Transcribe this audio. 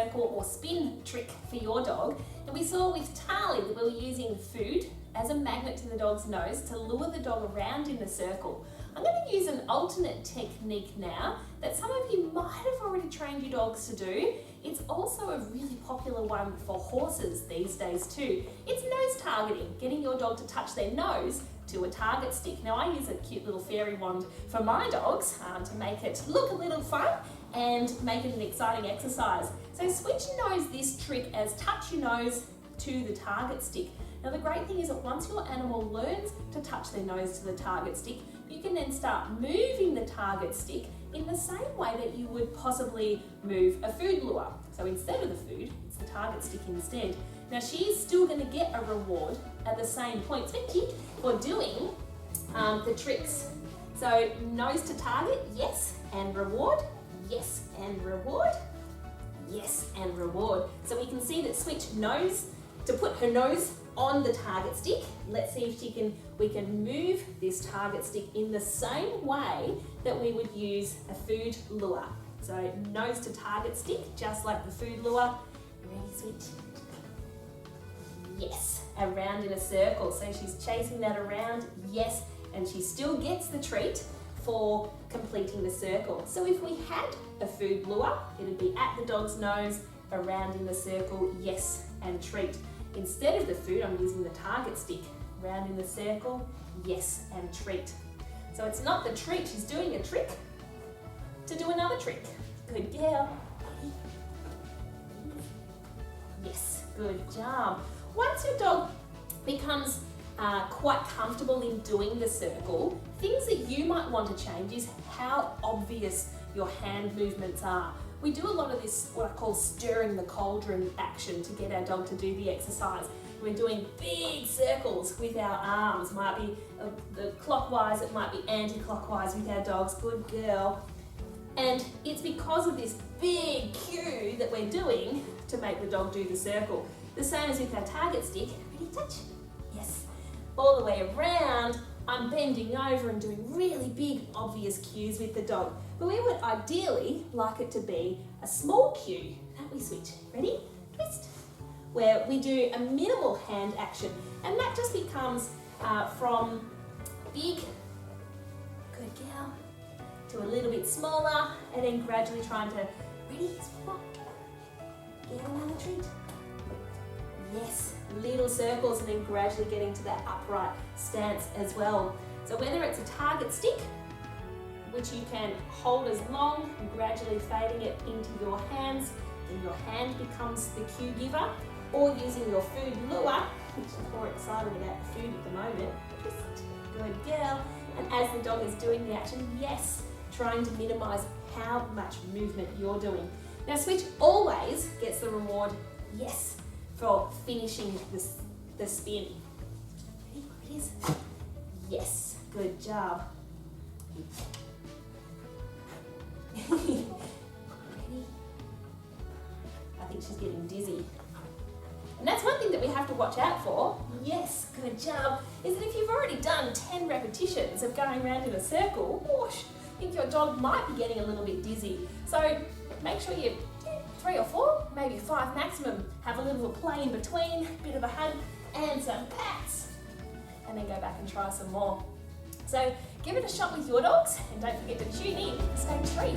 circle or spin trick for your dog. And we saw with Tali that we were using food as a magnet to the dog's nose to lure the dog around in the circle. I'm going to use an alternate technique now that some of you might have already trained your dogs to do. It's also a really popular one for horses these days too. It's nose targeting, getting your dog to touch their nose to a target stick. Now I use a cute little fairy wand for my dogs to make it look a little fun and make it an exciting exercise. So Switch knows this trick as touch your nose to the target stick. Now the great thing is that once your animal learns to touch their nose to the target stick, you can then start moving the target stick in the same way that you would possibly move a food lure. So instead of the food, it's the target stick instead. Now she's still going to get a reward at the same point, Switchy, for doing the tricks. So nose to target, yes, and reward, yes, and reward, yes, and reward. So we can see that Switch knows to put her nose on the target stick. Let's see if we can move this target stick in the same way that we would use a food lure. So nose to target stick, just like the food lure. Ready, Switch? Yes, around in a circle. So she's chasing that around, yes, and she still gets the treat for completing the circle. So if we had a food lure, it would be at the dog's nose, around in the circle, yes, and treat. Instead of the food, I'm using the target stick, round in the circle, yes, and treat. So it's not the treat, she's doing a trick to do another trick. Good girl. Yes, good job. Once your dog becomes quite comfortable in doing the circle, things that you might want to change is how obvious your hand movements are. We do a lot of this, what I call stirring the cauldron action to get our dog to do the exercise. We're doing big circles with our arms. Might be the clockwise, it might be anti-clockwise with our dogs. Good girl. And it's because of this big cue that we're doing to make the dog do the circle. The same as with our target stick. Ready, touch? Yes. All the way around, I'm bending over and doing really big, obvious cues with the dog. But we would ideally like it to be a small cue. Can't we switch? Ready? Twist. Where we do a minimal hand action. And that just becomes from big, good girl, to a little bit smaller, and then gradually trying to, ready, get another treat. Yes, little circles, and then gradually getting to that upright stance as well. So whether it's a target stick, which you can hold as long and gradually fading it into your hands, and your hand becomes the cue giver, or using your food lure, which I'm more excited about the food at the moment. Good girl. And as the dog is doing the action, yes, trying to minimize how much movement you're doing. Now Switch always gets the reward, yes, for finishing the spin. Ready? It is. Yes, good job. Ready? I think she's getting dizzy. And that's one thing that we have to watch out for. Yes, good job. Is that if you've already done 10 repetitions of going around in a circle, whoosh, I think your dog might be getting a little bit dizzy. So make sure you 3 or 4, maybe 5 maximum, have a little play in between, bit of a hug and some pats, and then go back and try some more. So give it a shot with your dogs, and don't forget to tune in for stage 3.